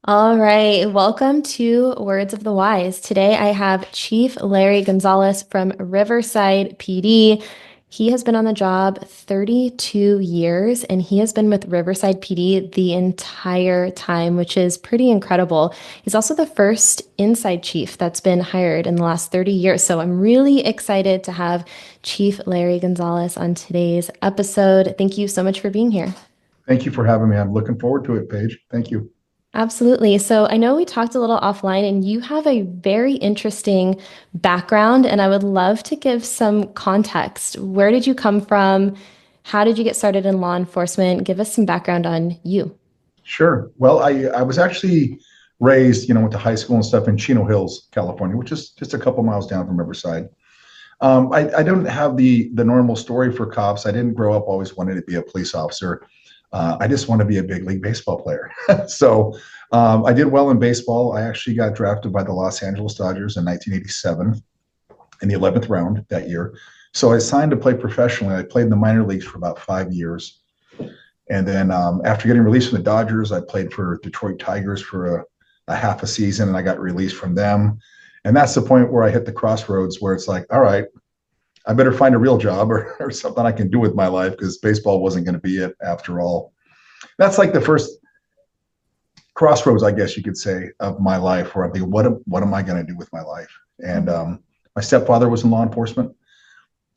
All right, welcome to Words of the Wise. Today I have Chief Larry Gonzalez from Riverside PD. He has been on the job 32 years and he has been with Riverside PD the entire time, which is pretty incredible. He's also the first inside chief that's been hired in the last 30 years. So I'm really excited to have Chief Larry Gonzalez on today's episode. Thank you so much for being here. Thank you for having me. I'm looking forward to it, Paige. Thank you. Absolutely. So I know we talked a little offline, and you have a very interesting background, and I would love to give some context. Where did you come from? How did you get started in law enforcement? Give us some background on you. Sure. Well, I was actually raised, went to high school and stuff in Chino Hills, California, which is just a couple miles down from Riverside. I don't have the normal story for cops. I didn't grow up always wanting to be a police officer. I just want to be a big league baseball player. So I did well in baseball. I actually got drafted by the Los Angeles Dodgers in 1987 in the 11th round that year. So I signed to play professionally. I played in the minor leagues for about 5 years. And then after getting released from the Dodgers, I played for Detroit Tigers for a half a season, and I got released from them. And that's the point where I hit the crossroads where it's like, all right, I better find a real job or something I can do with my life because baseball wasn't going to be it after all. That's like the first crossroads, I guess you could say, of my life where I'm thinking, what am I going to do with my life? And my stepfather was in law enforcement.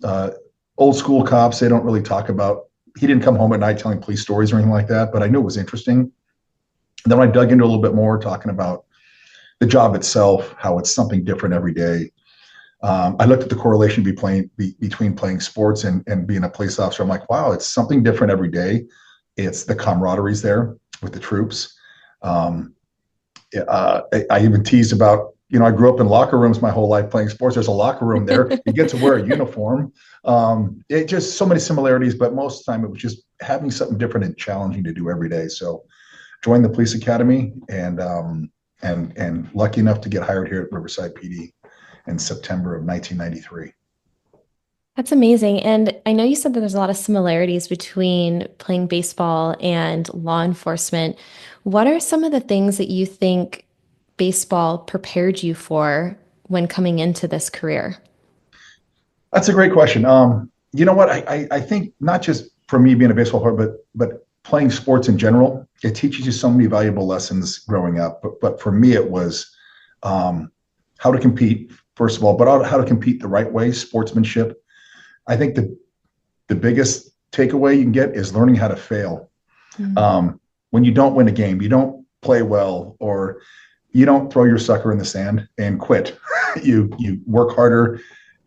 Uh, Old school cops, they don't really talk about, he didn't come home at night telling police stories or anything like that, but I knew it was interesting. And then when I dug into a little bit more, talking about the job itself, how it's something different every day. I looked at the correlation between playing sports and being a police officer. I'm like, wow, it's something different every day. It's the camaraderie's there with the troops. Um, I even teased about, I grew up in locker rooms my whole life playing sports. There's a locker room there. You get to wear a uniform. It just so many similarities, but most of the time it was just having something different and challenging to do every day. So joined the police academy and lucky enough to get hired here at Riverside PD in September of 1993. That's amazing. And I know you said that there's a lot of similarities between playing baseball and law enforcement. What are some of the things that you think baseball prepared you for when coming into this career? That's a great question. You know what? I think not just for me being a baseball player, but playing sports in general, it teaches you so many valuable lessons growing up. But for me, it was how to compete, first of all, but how to compete the right way, sportsmanship. I think the biggest takeaway you can get is learning how to fail. Mm. When you don't win a game, you don't play well, or you don't throw your sucker in the sand and quit. You work harder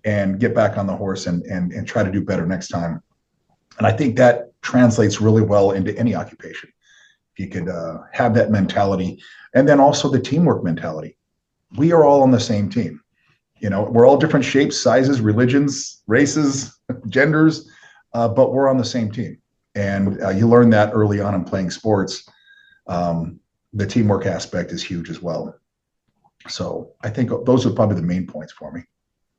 and get back on the horse and try to do better next time. And I think that translates really well into any occupation. If you could have that mentality, and then also the teamwork mentality. We are all on the same team. We're all different shapes, sizes, religions, races, genders, but we're on the same team. And you learn that early on in playing sports. The teamwork aspect is huge as well. So I think those are probably the main points for me.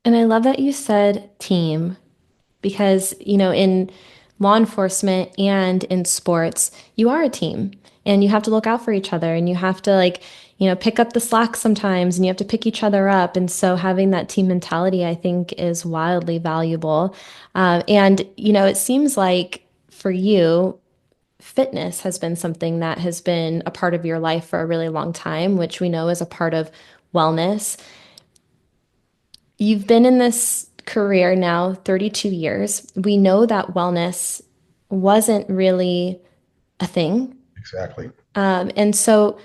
And I love that you said team because, in law enforcement and in sports, you are a team and you have to look out for each other and you have to pick up the slack sometimes and you have to pick each other up. And so having that team mentality, I think, is wildly valuable. And it seems like for you, fitness has been something that has been a part of your life for a really long time, which we know is a part of wellness. You've been in this career now 32 years. We know that wellness wasn't really a thing. Exactly. And so,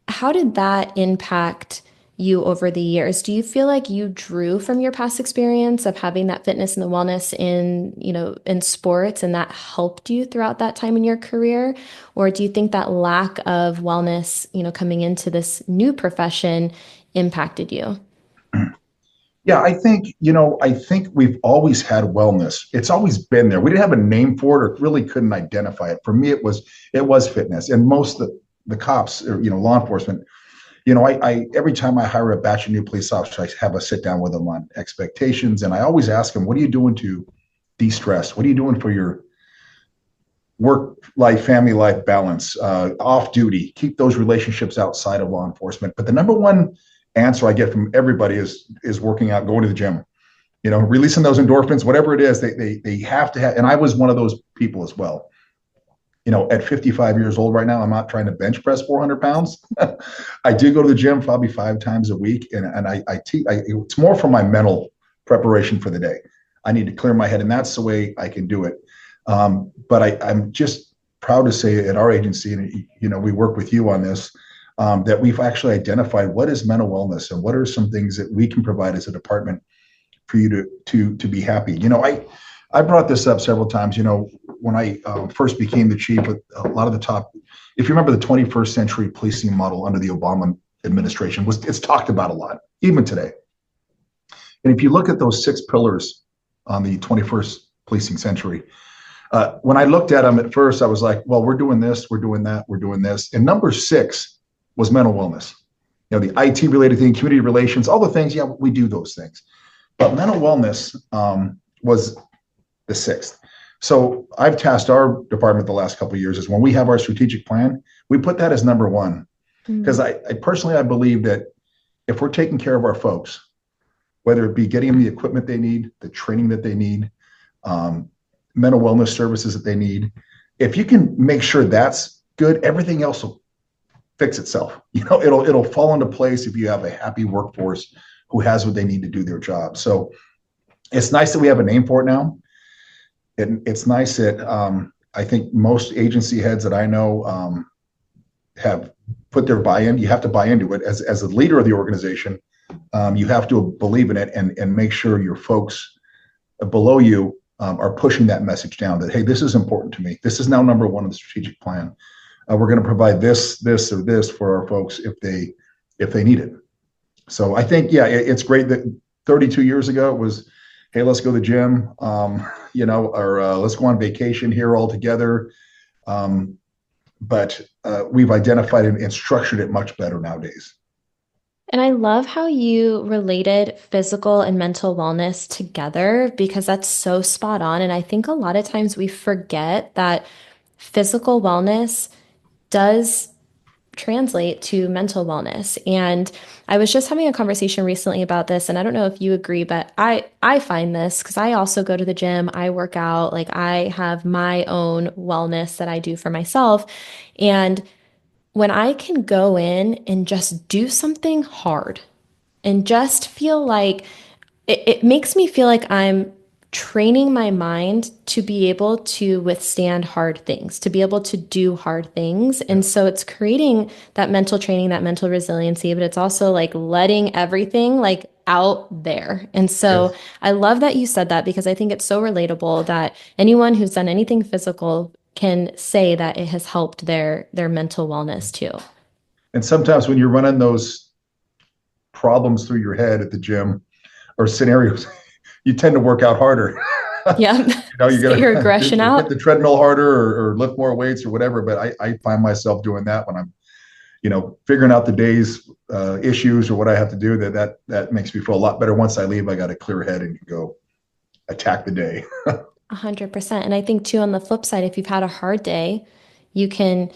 how did that impact you over the years? Do you feel like you drew from your past experience of having that fitness and the wellness in sports, and that helped you throughout that time in your career? Or do you think that lack of wellness, coming into this new profession impacted you? Yeah, I think we've always had wellness. It's always been there. We didn't have a name for it or really couldn't identify it. For me, it was fitness. And most of the cops or law enforcement, I every time I hire a batch of new police officers, I have a sit down with them on expectations. And I always ask them, what are you doing to de-stress? What are you doing for work life, family life balance, off duty, keep those relationships outside of law enforcement. But the number one answer I get from everybody is working out, going to the gym, releasing those endorphins, whatever it is, they have to have. And I was one of those people as well. At 55 years old right now, I'm not trying to bench press 400 pounds. I do go to the gym probably 5 times a week, and it's more for my mental preparation for the day. I need to clear my head, and that's the way I can do it. But I'm just proud to say at our agency, and we work with you on this, that we've actually identified what is mental wellness and what are some things that we can provide as a department for you to be happy. I brought this up several times. When I first became the chief, with a lot of the top, if you remember the 21st century policing model under the Obama administration, it's talked about a lot, even today. And if you look at those 6 pillars on the 21st policing century, when I looked at them at first, I was like, well, we're doing this, we're doing that, we're doing this. And number 6 was mental wellness. The IT related thing, community relations, all the things. Yeah, we do those things. But mental wellness was the 6th. So I've tasked our department the last couple of years is when we have our strategic plan, we put that as number 1. Because I personally, I believe that if we're taking care of our folks, whether it be getting them the equipment they need, the training that they need, mental wellness services that they need, if you can make sure that's good, everything else will fix itself. It'll fall into place if you have a happy workforce who has what they need to do their job. So it's nice that we have a name for it now. It's nice that I think most agency heads that I know have put their buy-in. You have to buy into it as a leader of the organization. You have to believe in it and make sure your folks below you are pushing that message down that, hey, this is important to me. This is now number 1 in the strategic plan. We're going to provide this, or this for our folks if they need it. So I think, yeah, it's great that 32 years ago it was, hey, let's go to the gym, or let's go on vacation here all together. But we've identified and structured it much better nowadays. And I love how you related physical and mental wellness together because that's so spot on. And I think a lot of times we forget that physical wellness does translate to mental wellness. And I was just having a conversation recently about this, and I don't know if you agree, but I find this because I also go to the gym, I work out, like I have my own wellness that I do for myself. And when I can go in and just do something hard and just feel like it makes me feel like I'm training my mind to be able to withstand hard things, to be able to do hard things. And so it's creating that mental training, that mental resiliency, but it's also like letting everything like out there. And so Yes. I love that you said that because I think it's so relatable that anyone who's done anything physical can say that it has helped their mental wellness too. And sometimes when you're running those problems through your head at the gym or scenarios, you tend to work out harder. Yeah. You're Get your gonna aggression hit out. the treadmill harder or lift more weights or whatever. But I find myself doing that when I'm, figuring out the day's issues or what I have to do. That makes me feel a lot better. Once I leave, I got a clear head and can go attack the day. 100%. And I think too, on the flip side, if you've had a hard day, you can,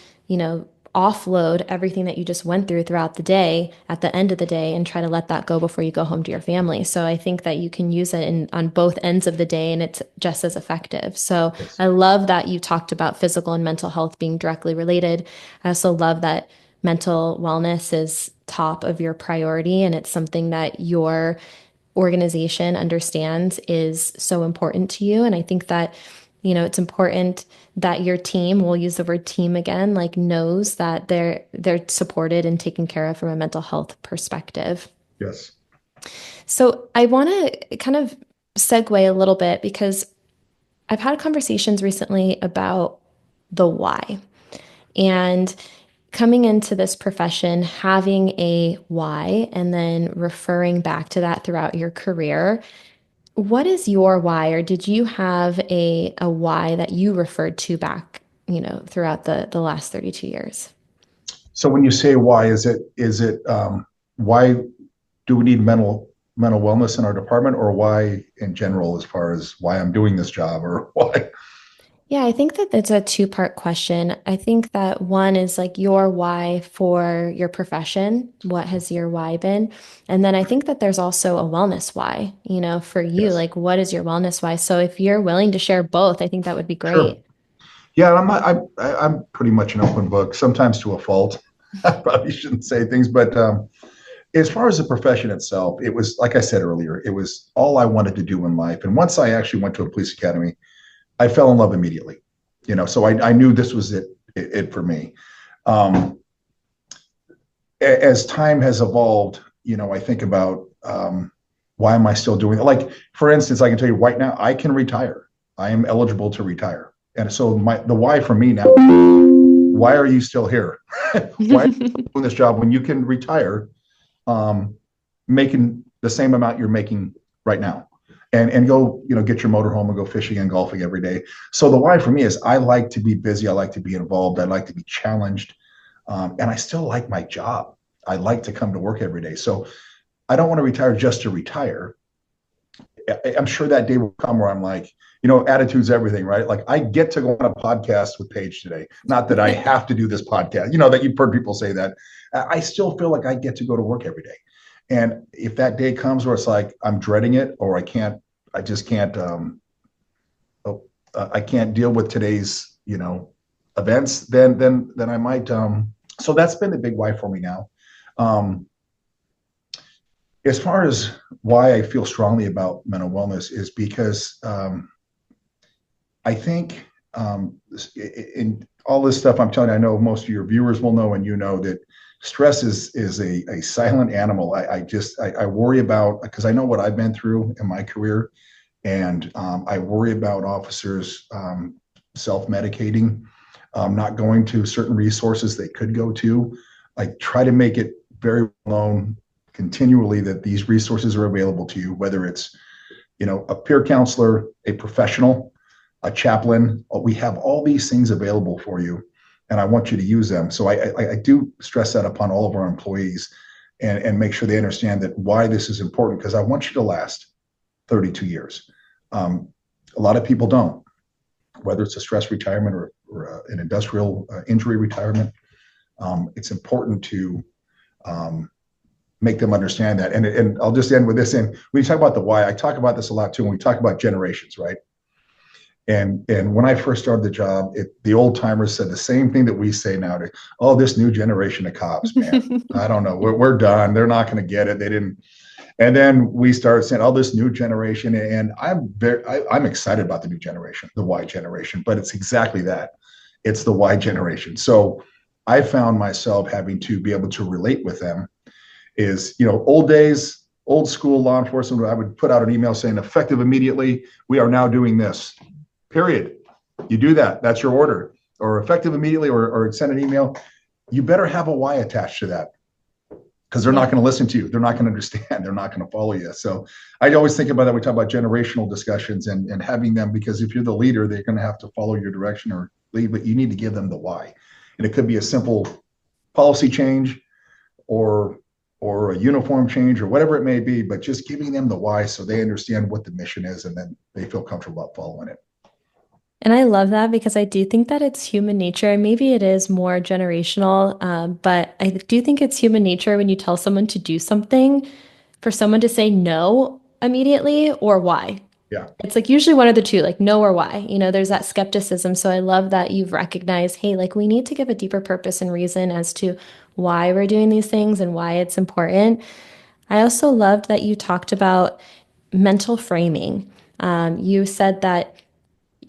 offload everything that you just went through throughout the day at the end of the day and try to let that go before you go home to your family. So I think that you can use it on both ends of the day and it's just as effective. So Yes. I love that you talked about physical and mental health being directly related. I also love that mental wellness is top of your priority and it's something that your organization understands is so important to you. And I think that, it's important that your team, we'll use the word team again, like knows that they're supported and taken care of from a mental health perspective. Yes. So I want to kind of segue a little bit because I've had conversations recently about the why. And coming into this profession, having a why and then referring back to that throughout your career. What is your why, or did you have a why that you referred to back, throughout the last 32 years? So when you say why, is it why do we need mental wellness in our department, or why in general, as far as why I'm doing this job, or why? Yeah, I think that it's a two-part question. I think that one is like your why for your profession. What has your why been? And then I think that there's also a wellness why, for you, Yes, like what is your wellness why? So if you're willing to share both, I think that would be sure. great. Yeah, I'm pretty much an open book, sometimes to a fault. I probably shouldn't say things, but as far as the profession itself, it was like I said earlier, it was all I wanted to do in life. And once I actually went to a police academy, I fell in love immediately. So I knew this was it for me. Um, as time has evolved, I think about why am I still doing it? Like, for instance, I can tell you right now, I can retire. I am eligible to retire. And so the why for me now, why are you still here? Why are you doing this job when you can retire um, making the same amount you're making right now? And go, get your motorhome and go fishing and golfing every day. So the why for me is I like to be busy. I like to be involved. I like to be challenged. And I still like my job. I like to come to work every day. So I don't want to retire just to retire. I'm sure that day will come where I'm like, attitude's everything, right? Like I get to go on a podcast with Paige today. Not that I have to do this podcast, that you've heard people say that. I still feel like I get to go to work every day. And if that day comes where it's like I'm dreading it or I just can't, oh, I can't deal with today's, events, then I might. So that's been the big why for me now. Um, as far as why I feel strongly about mental wellness is because I think in all this stuff I'm telling you, I know most of your viewers will know, and that stress is a silent animal. I worry about because I know what I've been through in my career, and I worry about officers self-medicating, not going to certain resources they could go to. I try to make it very known continually that these resources are available to you, whether it's a peer counselor, a professional, a chaplain. We have all these things available for you, and I want you to use them. So I do stress that upon all of our employees and make sure they understand that why this is important because I want you to last 32 years. A lot of people don't, whether it's a stress retirement or an industrial injury retirement. It's important to make them understand that. And I'll just end with this. And when you talk about the why, I talk about this a lot too. When we talk about generations, right? And when I first started the job, the old timers said the same thing that we say now to, oh, this new generation of cops, man, I don't know, we're done. They're not going to get it. They didn't. And then we started saying, oh, this new generation. And I'm excited about the new generation, the Y generation, but it's exactly that. It's the Y generation. So I found myself having to be able to relate with them is, old days, old school law enforcement. I would put out an email saying effective immediately. We are now doing this. Period. You do that. That's your order. Or effective immediately, or send an email. You better have a why attached to that because they're not Yeah. going to listen to you. They're not going to understand. They're not going to follow you. So I always think about that. We talk about generational discussions and having them because if you're the leader, they're going to have to follow your direction or lead, but you need to give them the why. And it could be a simple policy change or a uniform change or whatever it may be, but just giving them the why so they understand what the mission is and then they feel comfortable about following it. And I love that because I do think that it's human nature. And maybe it is more generational, but I do think it's human nature when you tell someone to do something, for someone to say no immediately or why. Yeah. It's like usually one of the two, like no or why. There's that skepticism. So I love that you've recognized, hey, like we need to give a deeper purpose and reason as to why we're doing these things and why it's important. I also loved that you talked about mental framing. You said that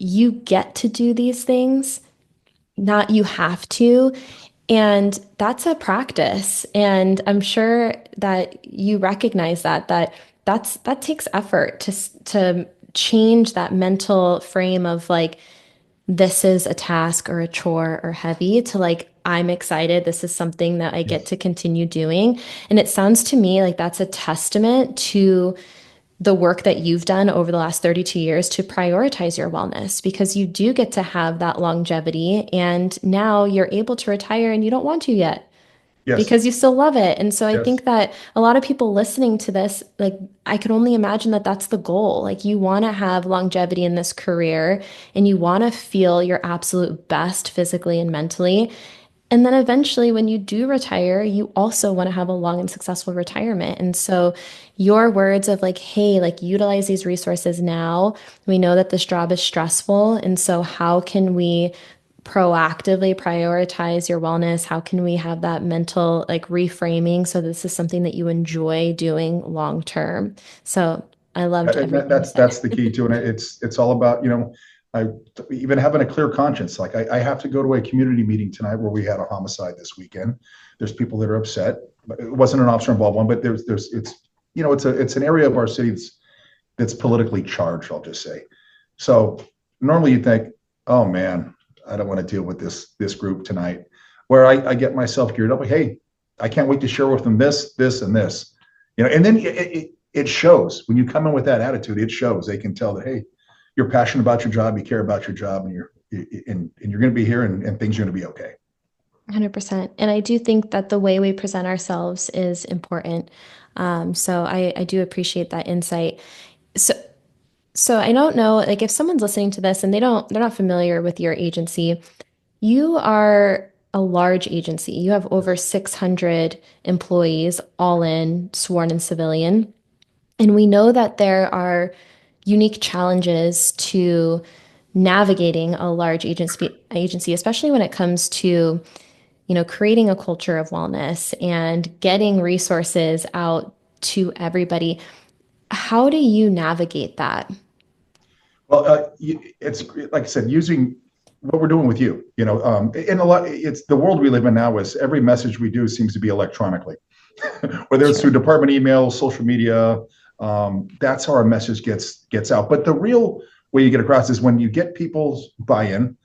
you get to do these things, not you have to. And that's a practice. And I'm sure that you recognize that takes effort to change that mental frame of like, this is a task or a chore or heavy to like, I'm excited. This is something that I get Yes. to continue doing. And it sounds to me like that's a testament to the work that you've done over the last 32 years to prioritize your wellness because you do get to have that longevity and now you're able to retire and you don't want to yet. Yes. because you still love it. And so I Yes. think that a lot of people listening to this, like, I could only imagine that that's the goal. Like, you want to have longevity in this career and you want to feel your absolute best physically and mentally. And then eventually, when you do retire, you also want to have a long and successful retirement. And so, your words of like, hey, like, utilize these resources now. We know that this job is stressful. And so, how can we proactively prioritize your wellness? How can we have that mental like reframing so this is something that you enjoy doing long term? So, I loved And everything you that's said. the key to it. It's all about, I even having a clear conscience. Like I have to go to a community meeting tonight where we had a homicide this weekend. There's people that are upset. It wasn't an officer involved one, but there's it's it's an area of our city that's politically charged, I'll just say. So normally you think, oh man, I don't want to deal with this group tonight. Where I get myself geared up, like, hey, I can't wait to share with them this, and this. And then it shows when you come in with that attitude, it shows. They can tell that, hey, you're passionate about your job, you care about your job, and you're going to be here and things are going to be okay. 100%. And I do think that the way we present ourselves is important. So I do appreciate that insight. So so I don't know, like if someone's listening to this and they're not familiar with your agency, you are a large agency. You have over 600 employees, all in, sworn and civilian. And we know that there are unique challenges to navigating a large agency, especially when it comes to, creating a culture of wellness and getting resources out to everybody. How do you navigate that? Well, it's like I said, using what we're doing with you, and a lot, it's the world we live in now is every message we do seems to be electronically, whether it's through Sure. department emails, social media. That's how our message gets out. But the real way you get across is when you get people's buy-in,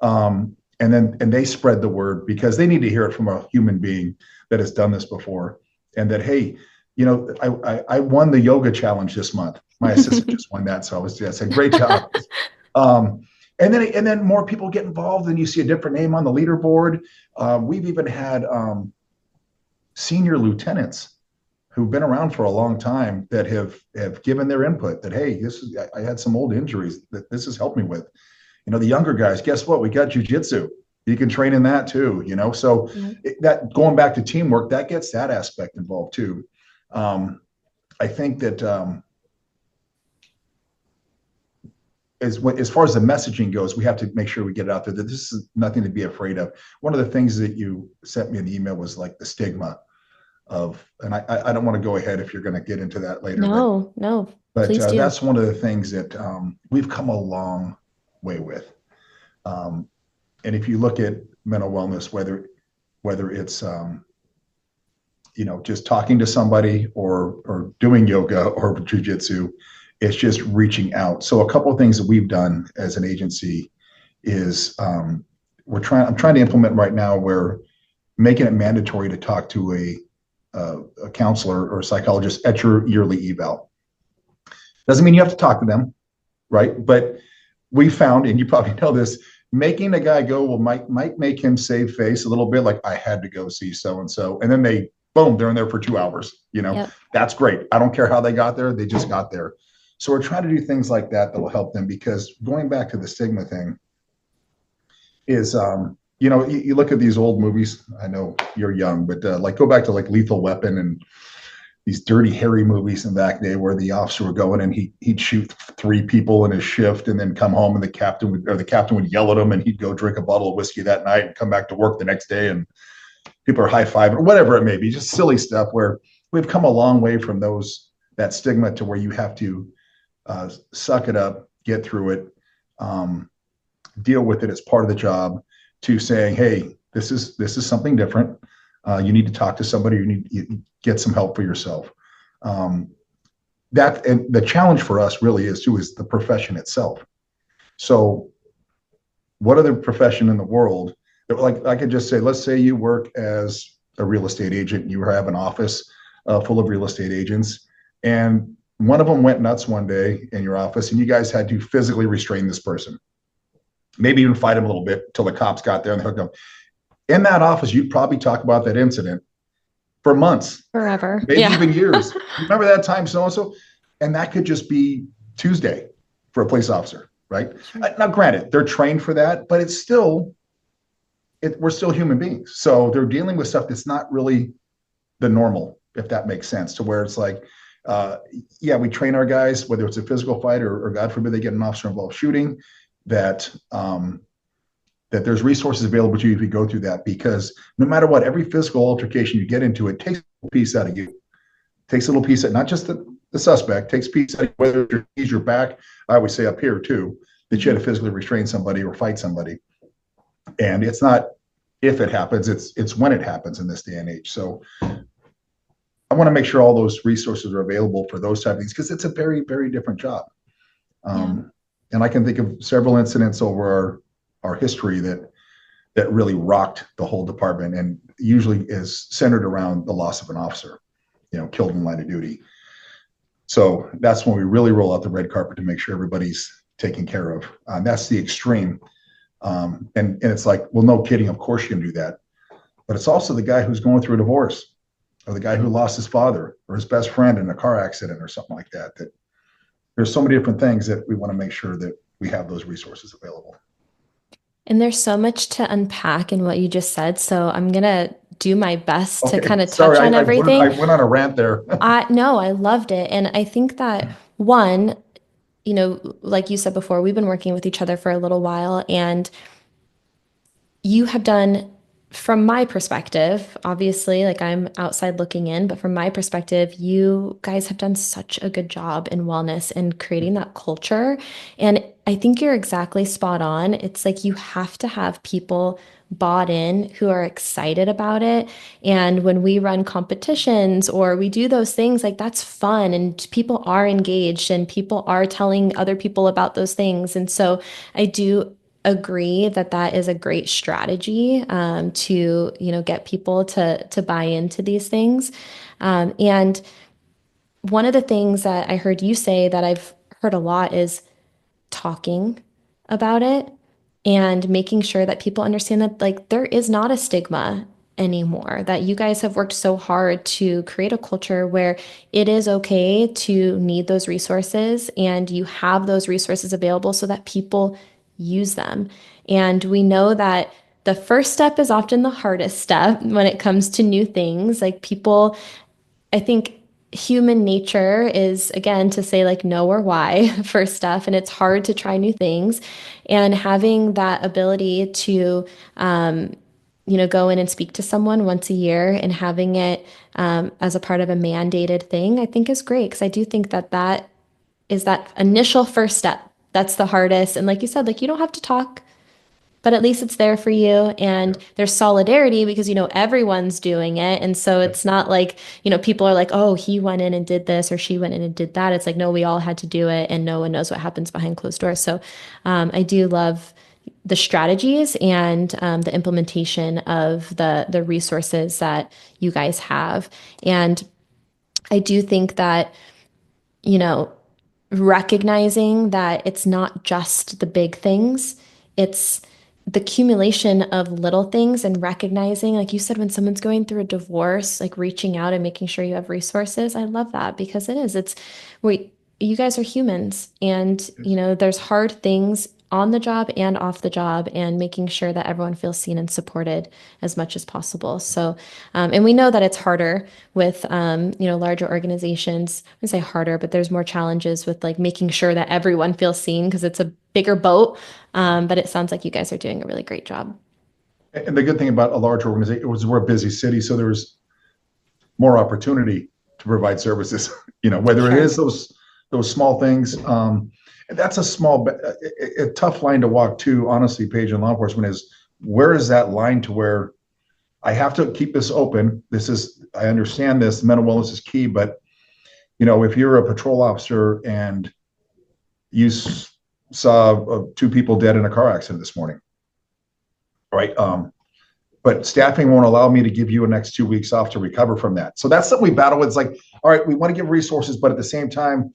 and they spread the word because they need to hear it from a human being that has done this before, and that hey, I won the yoga challenge this month. My assistant just won that, so I said great job. Um, and then more people get involved, and you see a different name on the leaderboard. We've even had senior lieutenants who've been around for a long time that have given their input that hey, I had some old injuries that this has helped me with. The younger guys, guess what? We got jujitsu. You can train in that too. So Yeah. that going back to teamwork, that gets that aspect involved too. I think that as far as the messaging goes, we have to make sure we get it out there that this is nothing to be afraid of. One of the things that you sent me in the email was like the stigma of, and I don't want to go ahead if you're going to get into that later, but No, no, but please do. that's one of the things that we've come a long way with. Um, and if you look at mental wellness, whether it's just talking to somebody or doing yoga or jujitsu, it's just reaching out. So a couple of things that we've done as an agency is I'm trying to implement right now where making it mandatory to talk to a counselor or a psychologist at your yearly eval. Doesn't mean you have to talk to them, right? But we found, and you probably know this, making a guy go might make him save face a little bit, like I had to go see so and so, and then they're in there for 2 hours. Yep. That's great. I don't care how they got there; they just got there. So we're trying to do things like that will help them because going back to the stigma thing is, you look at these old movies. I know you're young, but like go back to like Lethal Weapon and these Dirty Harry movies in back day where the officer would go in and he'd shoot 3 people in his shift and then come home and the captain would yell at him and he'd go drink a bottle of whiskey that night and come back to work the next day and people are high fiving or whatever it may be, just silly stuff where we've come a long way from that stigma to where you have to suck it up, get through it, deal with it as part of the job, to saying, hey, this is something different. You need to talk to somebody. You get some help for yourself. That and the challenge for us really is the profession itself. So, what other profession in the world that, like I could just say, let's say you work as a real estate agent, you have an office full of real estate agents, and one of them went nuts one day in your office, and you guys had to physically restrain this person, maybe even fight him a little bit till the cops got there and they hooked him. In that office, you'd probably talk about that incident for months, Forever. maybe Yeah. even years. Remember that time, so and so, and that could just be Tuesday for a police officer, right? Sure. Now, granted, they're trained for that, but it's still we're still human beings, so they're dealing with stuff that's not really the normal, if that makes sense. To where it's like, uh, yeah, we train our guys, whether it's a physical fight or God forbid they get an officer involved shooting, that that there's resources available to you if you go through that. Because no matter what, every physical altercation you get into, it takes a piece out of you. It takes a little piece of not just the suspect, takes a piece out of whether it's your knees, your back. I always say up here too, that you had to physically restrain somebody or fight somebody. And it's not if it happens, it's when it happens in this day and age. So I want to make sure all those resources are available for those type of things, because it's a very, very different job. Yeah. And I can think of several incidents over our history that really rocked the whole department, and usually is centered around the loss of an officer, killed in line of duty. So that's when we really roll out the red carpet to make sure everybody's taken care of. That's the extreme. And it's like, well, no kidding. Of course you can do that. But it's also the guy who's going through a divorce, or the guy who lost his father or his best friend in a car accident or something like that. That there's so many different things that we want to make sure that we have those resources available. And there's so much to unpack in what you just said. So I'm gonna do my best to Okay, kind of sorry, touch on I everything. went on a rant there. I no, I loved it. And I think that one, like you said before, we've been working with each other for a little while, and you have done, from my perspective, obviously, like I'm outside looking in, but from my perspective, you guys have done such a good job in wellness and creating that culture. And I think you're exactly spot on. It's like you have to have people bought in who are excited about it. And when we run competitions or we do those things, like that's fun and people are engaged and people are telling other people about those things. And so I do agree that that is a great strategy to get people to buy into these things. And one of the things that I heard you say that I've heard a lot is talking about it and making sure that people understand that like there is not a stigma anymore, that you guys have worked so hard to create a culture where it is okay to need those resources and you have those resources available so that people use them. And we know that the first step is often the hardest step when it comes to new things. Like people, I think human nature is again to say like no or why for stuff, and it's hard to try new things. And having that ability to, go in and speak to someone once a year and having it as a part of a mandated thing, I think is great because I do think that that is that initial first step. That's the hardest. And like you said, like you don't have to talk, but at least it's there for you. And Yeah. there's solidarity because, everyone's doing it. And so Yep. it's not like, people are like, oh, he went in and did this or she went in and did that. It's like, no, we all had to do it and no one knows what happens behind closed doors. So I do love the strategies and the implementation of the resources that you guys have. And I do think that, you know, recognizing that it's not just the big things, it's the accumulation of little things and recognizing, like you said, when someone's going through a divorce, like reaching out and making sure you have resources. I love that because you guys are humans and, Yes. there's hard things on the job and off the job and making sure that everyone feels seen and supported as much as possible. So, and we know that it's harder with, larger organizations. I wouldn't say harder, but there's more challenges with like making sure that everyone feels seen because it's a bigger boat. But it sounds like you guys are doing a really great job. And the good thing about a large organization was we're a busy city, so there's more opportunity to provide services. Whether it Sure. is those small things. And that's a tough line to walk too. Honestly, Paige, in law enforcement is, where is that line to where I have to keep this open? I understand this. Mental wellness is key, but if you're a patrol officer and you saw two people dead in a car accident this morning, right? But staffing won't allow me to give you a next 2 weeks off to recover from that. So that's something we battle with. It's like, all right, we want to give resources, but at the same time,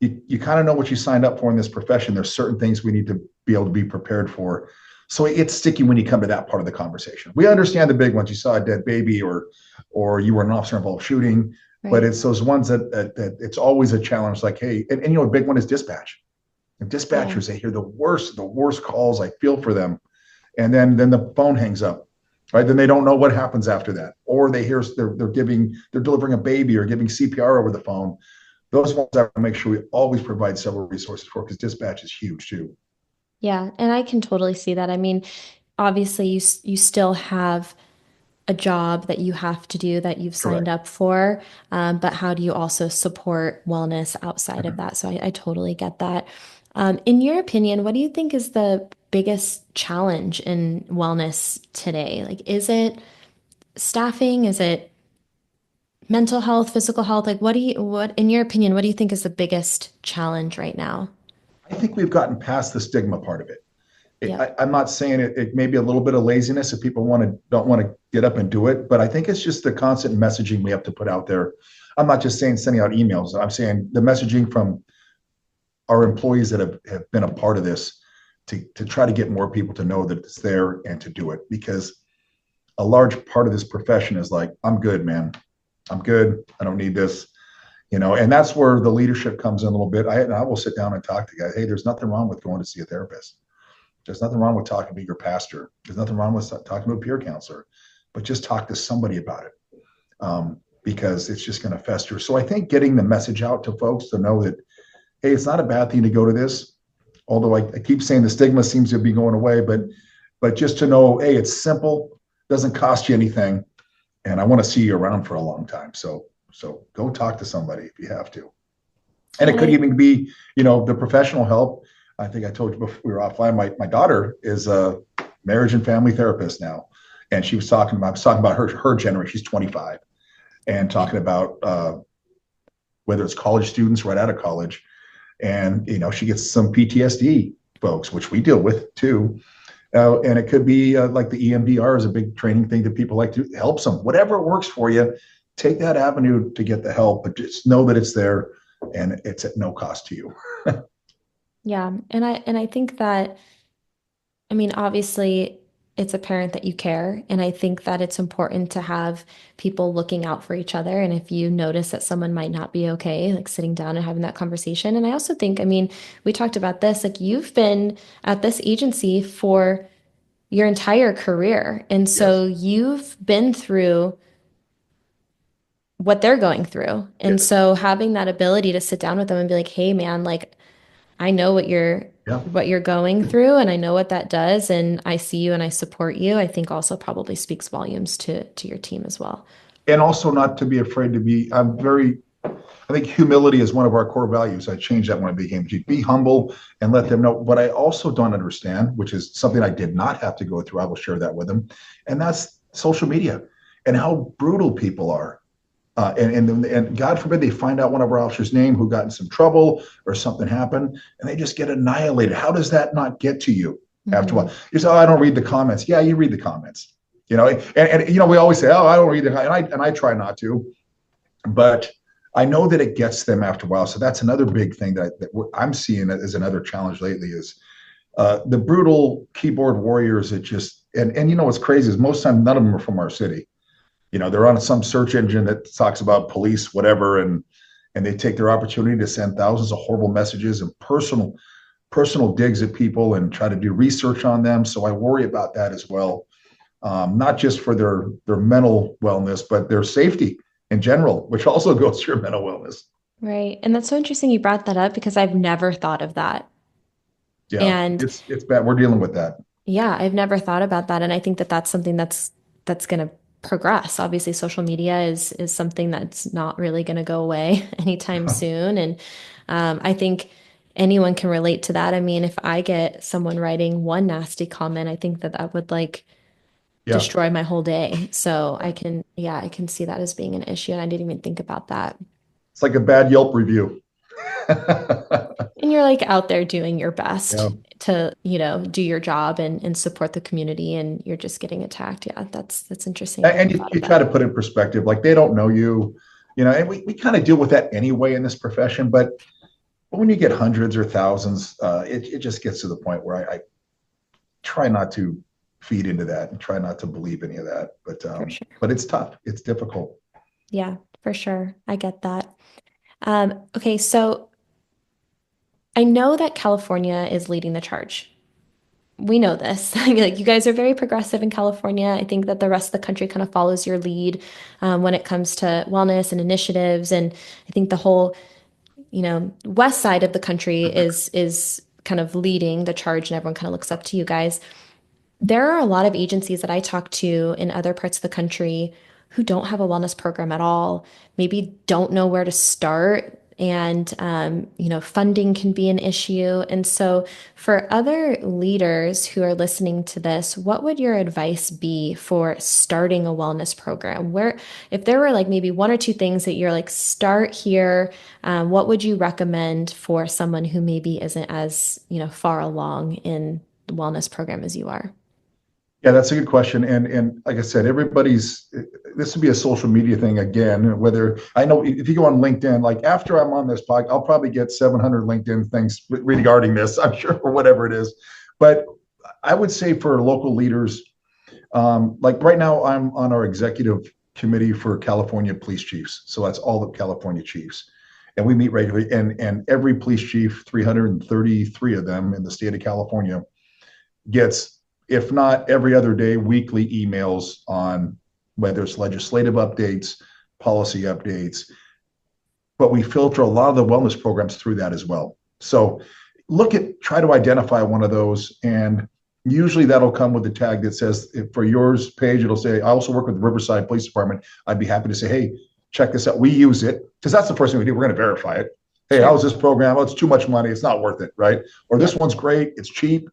you kind of know what you signed up for in this profession. There's certain things we need to be able to be prepared for. So it's sticky when you come to that part of the conversation. We understand the big ones. You saw a dead baby, or you were an officer involved shooting, but Right. it's those ones that it's always a challenge. Like, hey, and a big one is dispatch. And Yeah. dispatchers, they hear the worst calls. I feel for them, and then the phone hangs up. Right, then they don't know what happens after that, or they hear they're delivering a baby or giving CPR over the phone. Those ones I want to make sure we always provide several resources for, because dispatch is huge too. Yeah. And I can totally see that. I mean, obviously you still have a job that you have to do that you've signed Correct. up for, but how do you also support wellness outside of that? So I totally get that. In your opinion, what do you think is the biggest challenge in wellness today? Like, is it staffing? Is it mental health, physical health? Like, in your opinion, what do you think is the biggest challenge right now? I think we've gotten past the stigma part of it. Yep. I'm not saying it may be a little bit of laziness if people don't want to get up and do it, but I think it's just the constant messaging we have to put out there. I'm not just saying sending out emails. I'm saying the messaging from our employees that have been a part of this to try to get more people to know that it's there and to do it, because a large part of this profession is like, I'm good, man. I'm good. I don't need this. And that's where the leadership comes in a little bit. I will sit down and talk to guys. Hey, there's nothing wrong with going to see a therapist. There's nothing wrong with talking to your pastor. There's nothing wrong with talking to a peer counselor, but just talk to somebody about it, because it's just going to fester. So I think getting the message out to folks to know that, hey, it's not a bad thing to go to this. Although I keep saying the stigma seems to be going away, but just to know, hey, it's simple, doesn't cost you anything, and I want to see you around for a long time. So go talk to somebody if you have to. And Yeah, it could even be, the professional help. I think I told you before we were offline, my daughter is a marriage and family therapist now. And I was talking about her generation. She's 25, and talking about whether it's college students right out of college. And, she gets some PTSD folks, which we deal with too. And it could be like the EMDR is a big training thing that people like to help them. Whatever works for you, take that avenue to get the help, but just know that it's there and it's at no cost to you. yeah. And I think that, I mean, obviously, it's apparent that you care. And I think that it's important to have people looking out for each other. And if you notice that someone might not be okay, like sitting down and having that conversation. And I also think, I mean, we talked about this, like you've been at this agency for your entire career. And so Yes. you've been through what they're going through. And Yes. so having that ability to sit down with them and be like, hey, man, like, I know Yeah. what you're going through and I know what that does and I see you and I support you. I think also probably speaks volumes to your team as well. And also not to be afraid to be, I think humility is one of our core values. I changed that when I became chief. Be humble and let them know. What I also don't understand, which is something I did not have to go through, I will share that with them, and that's social media and how brutal people are. And God forbid they find out one of our officers' name who got in some trouble or something happened, and they just get annihilated. How does that not get to you after a Hmm. while? You say, "Oh, I don't read the comments." Yeah, you read the comments. We always say, "Oh, I don't read the," and I try not to, but I know that it gets them after a while. So that's another big thing that I'm seeing as another challenge lately is the brutal keyboard warriors that just and what's crazy is most times none of them are from our city. They're on some search engine that talks about police, whatever, and they take their opportunity to send thousands of horrible messages and personal digs at people and try to do research on them. So I worry about that as well, not just for their mental wellness, but their safety in general, which also goes to your mental wellness. Right. And that's so interesting you brought that up because I've never thought of that. Yeah, And it's bad. We're dealing with that. yeah, I've never thought about that. And I think that that's something that's going to progress. Obviously, social media is something that's not really going to go away anytime soon. And I think anyone can relate to that. I mean, if I get someone writing one nasty comment, I think that that would like Yeah, destroy my whole day. So yeah, I can see that as being an issue. And I didn't even think about that. it's like a bad Yelp review. And you're like out there doing your Yeah, best to, do your job and support the community and you're just getting attacked. Yeah, that's interesting. I and hadn't you, thought you of try that. to put in perspective, like they don't know you, and we kind of deal with that anyway in this profession. But when you get hundreds or thousands, it just gets to the point where I try not to feed into that and try not to believe any of that. For sure. But it's tough. It's difficult. Yeah, for sure. I get that. Okay, so I know that California is leading the charge. We know this. Like you guys are very progressive in California. I think that the rest of the country kind of follows your lead when it comes to wellness and initiatives. And I think the whole, west side of the country is kind of leading the charge, and everyone kind of looks up to you guys. There are a lot of agencies that I talk to in other parts of the country who don't have a wellness program at all, maybe don't know where to start. And, funding can be an issue. And so, for other leaders who are listening to this, what would your advice be for starting a wellness program? If there were like maybe one or two things that you're like, start here, what would you recommend for someone who maybe isn't as, far along in the wellness program as you are? Yeah, that's a good question. And like I said, this would be a social media thing again. Whether I know if you go on LinkedIn, like after I'm on this podcast, I'll probably get 700 LinkedIn things regarding this, I'm sure, or whatever it is. But I would say for local leaders, like right now, I'm on our executive committee for California police chiefs. So that's all the California chiefs. And we meet regularly, and every police chief, 333 of them in the state of California, gets, if not every other day, weekly emails on whether it's legislative updates, policy updates, but we filter a lot of the wellness programs through that as well. So try to identify one of those, and usually that'll come with a tag that says, for yours page, it'll say, I also work with the Riverside Police Department. I'd be happy to say, hey, check this out. We use it, because that's the first thing we do. We're going to verify it. Hey, Sure. how's this program? Oh, it's too much money. It's not worth it, right? Or this Yep. one's great. It's cheap.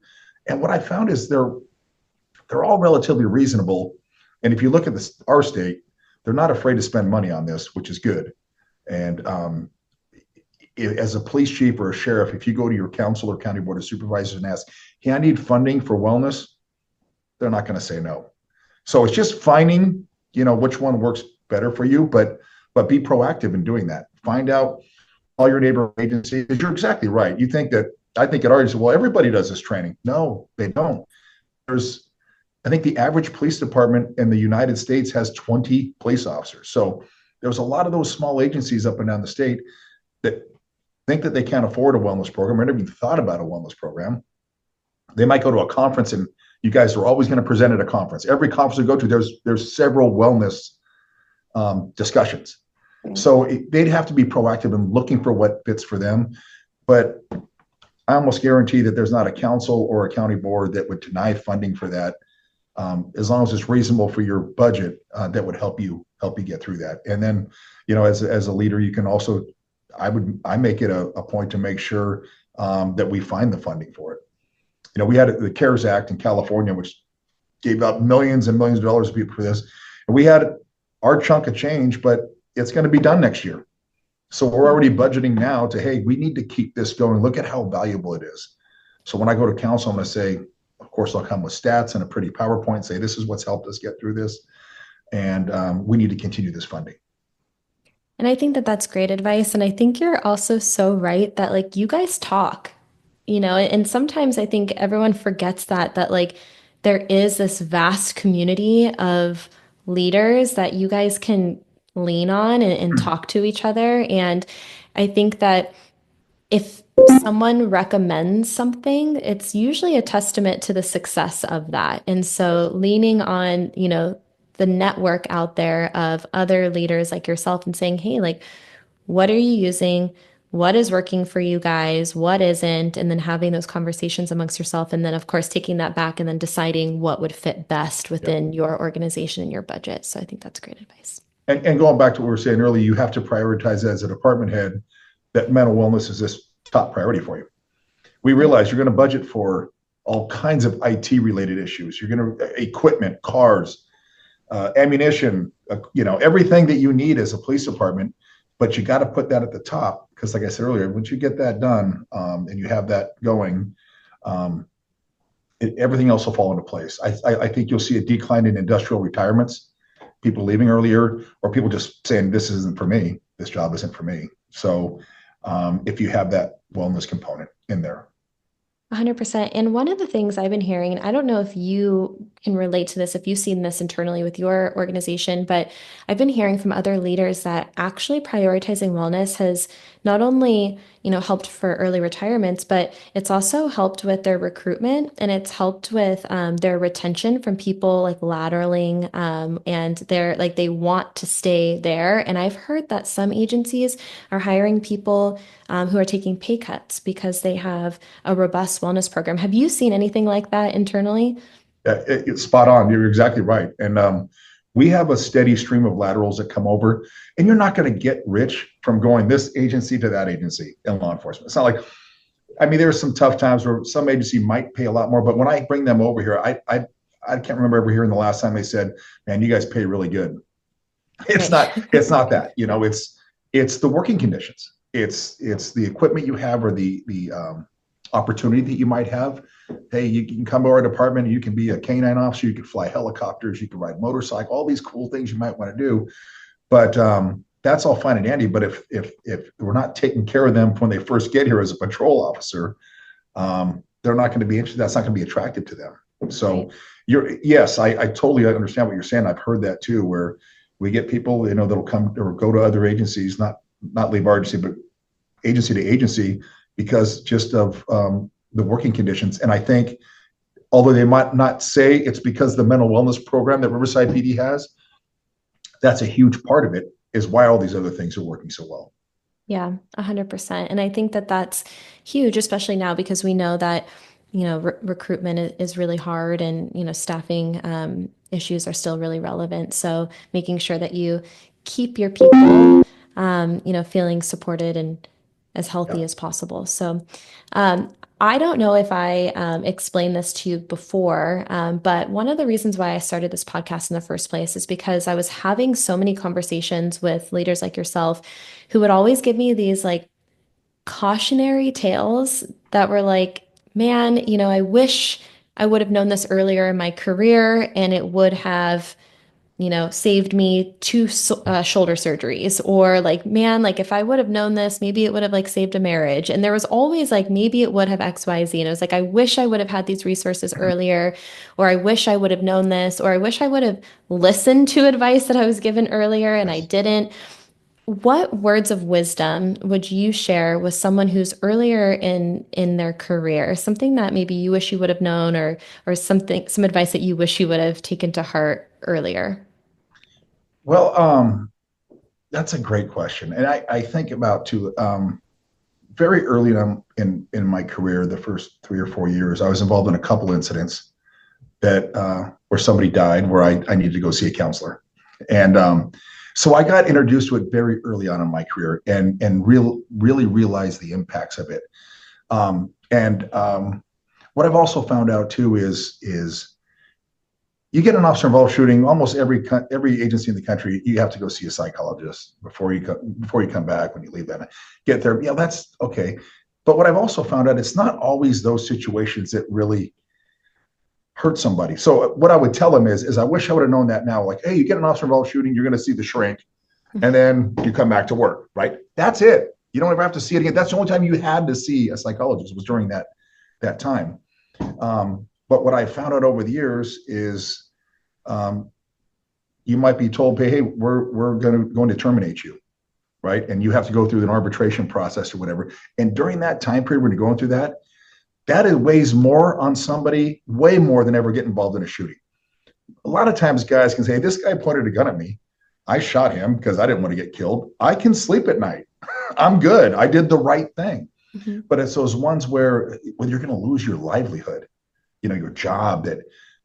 And what I found is they're all relatively reasonable. And if you look at our state, they're not afraid to spend money on this, which is good. And as a police chief or a sheriff, if you go to your council or county board of supervisors and ask, hey, I need funding for wellness, they're not going to say no. So it's just finding, which one works better for you, but be proactive in doing that. Find out all your neighborhood agencies. You're exactly right. I think at our age, well, everybody does this training. No, they don't. I think the average police department in the United States has 20 police officers. So there's a lot of those small agencies up and down the state that think that they can't afford a wellness program or never even thought about a wellness program. They might go to a conference, and you guys are always going to present at a conference. Every conference we go to, there's several wellness discussions. So they'd have to be proactive in looking for what fits for them. But I almost guarantee that there's not a council or a county board that would deny funding for that, as long as it's reasonable for your budget, that would help you get through that. And then, as a leader, you can also, I make it a point to make sure that we find the funding for it. We had the CARES Act in California, which gave out millions and millions of dollars to people for this. And we had our chunk of change, but it's going to be done next year. So we're already budgeting now to, hey, we need to keep this going. Look at how valuable it is. So when I go to council, I'm going to say, of course, I'll come with stats and a pretty PowerPoint, say, this is what's helped us get through this. And we need to continue this funding. And I think that that's great advice. And I think you're also so right that like you guys talk, and sometimes I think everyone forgets that like there is this vast community of leaders that you guys can lean on and talk to each other. And I think that if someone recommends something, it's usually a testament to the success of that. And so leaning on, the network out there of other leaders like yourself and saying, hey, like, what are you using? What is working for you guys? What isn't? And then having those conversations amongst yourself. And then, of course, taking that back and then deciding what would fit best within your organization and your budget. So I think that's great advice. And going back to what we were saying earlier, you have to prioritize as a department head that mental wellness is this top priority for you. We realize you're going to budget for all kinds of IT related issues. You're going to equipment, cars, ammunition, everything that you need as a police department, but you got to put that at the top, because like I said earlier, once you get that done, and you have that going, everything else will fall into place. I think you'll see a decline in industrial retirements, people leaving earlier, or people just saying, this isn't for me, this job isn't for me. So if you have that wellness component in there. 100%. And one of the things I've been hearing, and I don't know if you can relate to this, if you've seen this internally with your organization, but I've been hearing from other leaders that actually prioritizing wellness has not only, helped for early retirements, but it's also helped with their recruitment and it's helped with their retention from people like lateraling, and they're like they want to stay there. And I've heard that some agencies are hiring people who are taking pay cuts because they have a robust wellness program. Have you seen anything like that internally? It's spot on. You're exactly right. And we have a steady stream of laterals that come over, and you're not going to get rich from going this agency to that agency in law enforcement. It's not like, I mean, there are some tough times where some agency might pay a lot more, but when I bring them over here, I can't remember ever hearing the last time they said, "Man, you guys pay really good." It's Right. not that. It's the working conditions. It's the equipment you have or the opportunity that you might have. Hey, you can come to our department. You can be a canine officer. You can fly helicopters. You can ride motorcycle. All these cool things you might want to do. But that's all fine and dandy. But if we're not taking care of them when they first get here as a patrol officer, they're not going to be interested. That's not going to be attractive to them. Right. So yes, I totally understand what you're saying. I've heard that too, where we get people, that'll come or go to other agencies, not leave our agency, but agency to agency because just of the working conditions. And I think, although they might not say it's because the mental wellness program that Riverside PD has, that's a huge part of it, is why all these other things are working so well. Yeah, 100%. And I think that that's huge, especially now because we know that, recruitment is really hard and, staffing issues are still really relevant. So making sure that you keep your people, feeling supported and as Yeah. healthy as possible. So I don't know if I explained this to you before, but one of the reasons why I started this podcast in the first place is because I was having so many conversations with leaders like yourself who would always give me these like cautionary tales that were like, man, I wish I would have known this earlier in my career and it would have, saved me two shoulder surgeries. Or like, man, like if I would have known this, maybe it would have like saved a marriage. And there was always like, maybe it would have XYZ. And it was like, I wish I would have had these resources earlier, or I wish I would have known this, or I wish I would have listened to advice that I was given earlier and I Yes. didn't. What words of wisdom would you share with someone who's earlier in their career? Something that maybe you wish you would have known or some advice that you wish you would have taken to heart earlier? Well, that's a great question. And I think about too, very early on in my career, the first 3 or 4 years, I was involved in a couple incidents that where somebody died, where I needed to go see a counselor. And so I got introduced to it very early on in my career and really realized the impacts of it. And what I've also found out too is you get an officer involved shooting, almost every agency in the country, you have to go see a psychologist before you come back when you leave that. Get there. Yeah, that's okay. But what I've also found out, it's not always those situations that really hurt somebody. So what I would tell them is I wish I would have known that now. Like, hey, you get an officer involved shooting, you're going to see the shrink, and then you come back to work, right? That's it. You don't ever have to see it again. That's the only time you had to see a psychologist was during that time. But what I found out over the years is you might be told, hey, we're going to terminate you, right? And you have to go through an arbitration process or whatever. And during that time period when you're going through that, it weighs more on somebody, way more than ever getting involved in a shooting. A lot of times guys can say, this guy pointed a gun at me. I shot him because I didn't want to get killed. I can sleep at night. I'm good. I did the right thing. Mhm. But it's those ones where you're going to lose your livelihood, your job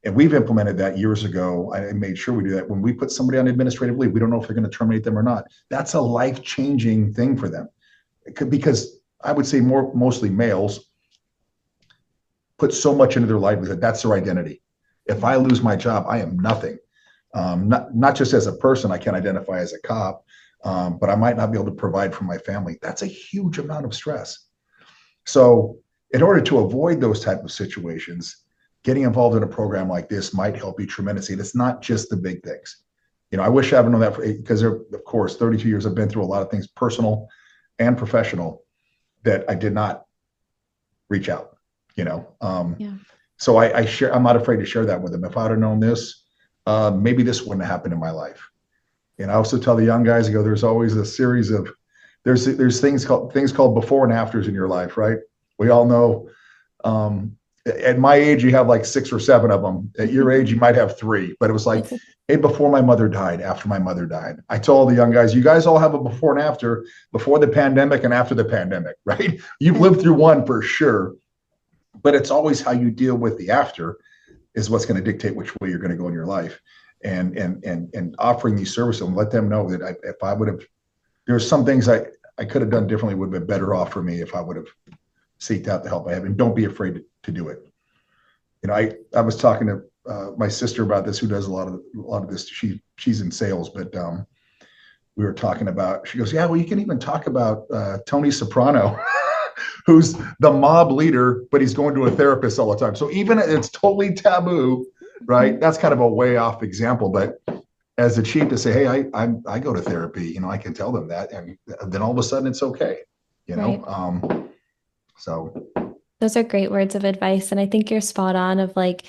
and we've implemented that years ago. I made sure we do that. When we put somebody on administrative leave, we don't know if they're going to terminate them or not. That's a life-changing thing for them. Because I would say mostly males put so much into their livelihood. That's their identity. If I lose my job, I am nothing. Not just as a person, I can't identify as a cop, but I might not be able to provide for my family. That's a huge amount of stress. So in order to avoid those type of situations, getting involved in a program like this might help you tremendously. And it's not just the big things. I wish I had known that because of course, 32 years, I've been through a lot of things, personal and professional, that I did not reach out. you know. Yeah. So I share. I'm not afraid to share that with them. If I'd have known this, maybe this wouldn't have happened in my life. And I also tell the young guys, I go, there's always a series of there's things called before and afters in your life, right? We all know. At my age, you have like 6 or 7 of them. At your age, you might have 3. But it was like, hey, before my mother died, after my mother died. I told the young guys, you guys all have a before and after, before the pandemic and after the pandemic, right? You've lived through one for sure, but it's always how you deal with the after is what's going to dictate which way you're going to go in your life. And offering these services and let them know that if I would have, there's some things I could have done differently would have been better off for me if I would have seeked out the help I have. And don't be afraid to do it. I was talking to my sister about this, who does a lot of this. She's in sales, but we were talking about. She goes, "Yeah, well, you can even talk about Tony Soprano, who's the mob leader, but he's going to a therapist all the time. So even it's totally taboo, right? That's kind of a way off example, but." As a chief to say, hey, I go to therapy, I can tell them that, and then all of a sudden it's okay, you know. Right. So Those are great words of advice. And I think you're spot on of like,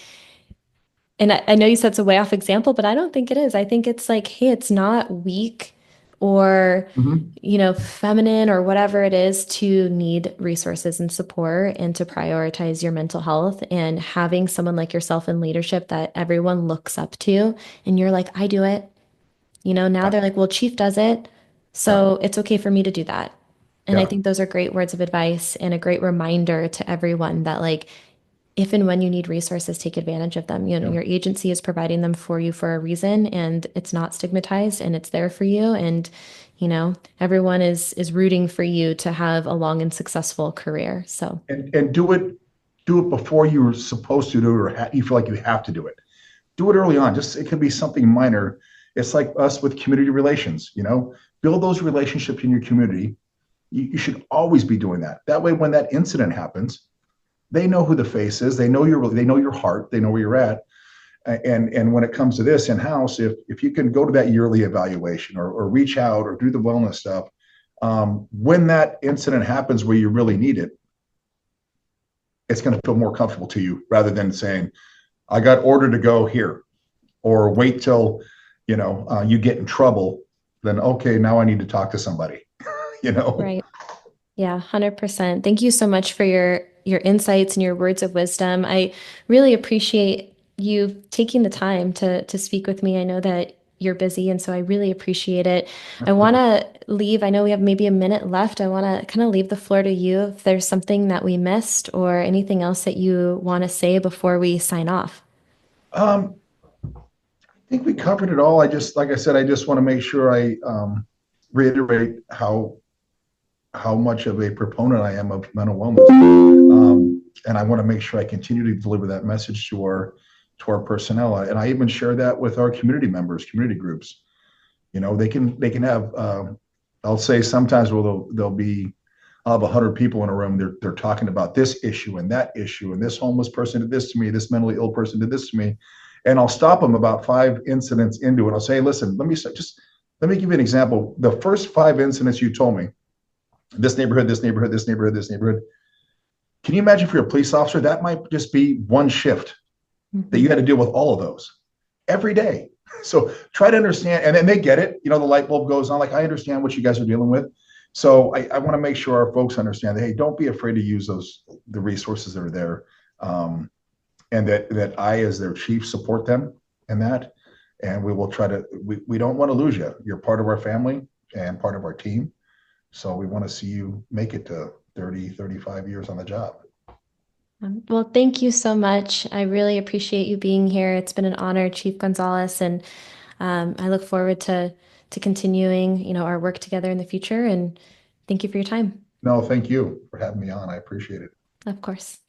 and I know you said it's a way off example, but I don't think it is. I think it's like, hey, it's not weak or, mhm. feminine or whatever it is to need resources and support and to prioritize your mental health and having someone like yourself in leadership that everyone looks up to. And you're like, I do it. Now Yeah, they're like, well, Chief does it. yeah, So it's okay for me to do that. And I yeah, think those are great words of advice and a great reminder to everyone that, like, if and when you need resources, take advantage of them. yeah. Your agency is providing them for you for a reason, and it's not stigmatized and it's there for you. And, everyone is rooting for you to have a long and successful career. So, And do it before you're supposed to do it, or you feel like you have to do it. Do it early on. Just it could be something minor. It's like us with community relations. Build those relationships in your community. You should always be doing that. That way, when that incident happens, they know who the face is. They know your heart. They know where you're at. And when it comes to this in house, if you can go to that yearly evaluation, or reach out or do the wellness stuff, when that incident happens where you really need it, it's going to feel more comfortable to you rather than saying, I got ordered to go here, or wait till you get in trouble. Then okay, now I need to talk to somebody. you know right. Yeah, 100%. Thank you so much for your insights and your words of wisdom. I really appreciate you taking the time to speak with me. I know that you're busy, and so I really appreciate it. I want Absolutely. to leave. I know we have maybe a minute left. I want to kind of leave the floor to you if there's something that we missed or anything else that you want to say before we sign off. I think we covered it all. Like I said, I just want to make sure I reiterate how much of a proponent I am of mental wellness. And I want to make sure I continue to deliver that message to our personnel. And I even share that with our community members, community groups. They can have. I'll say sometimes, well, they'll be of 100 people in a room. They're talking about this issue and that issue, and this homeless person did this to me. This mentally ill person did this to me, and I'll stop them about 5 incidents into it. I'll say, listen, let me give you an example. The first 5 incidents you told me, this neighborhood, this neighborhood, this neighborhood, this neighborhood. Can you imagine if you're a police officer, that might just be one shift that you Mhm. had to deal with all of those every day. So try to understand, and then they get it. The light bulb goes on. Like, I understand what you guys are dealing with. So I want to make sure our folks understand that, hey, don't be afraid to use the resources that are there, and that I, as their chief, support them in that. And we will try to. We don't want to lose you. You're part of our family and part of our team. So we want to see you make it to 30, 35 years on the job. Well, thank you so much. I really appreciate you being here. It's been an honor, Chief Gonzalez, and I look forward to continuing, our work together in the future. And thank you for your time. No, thank you for having me on. I appreciate it. Of course.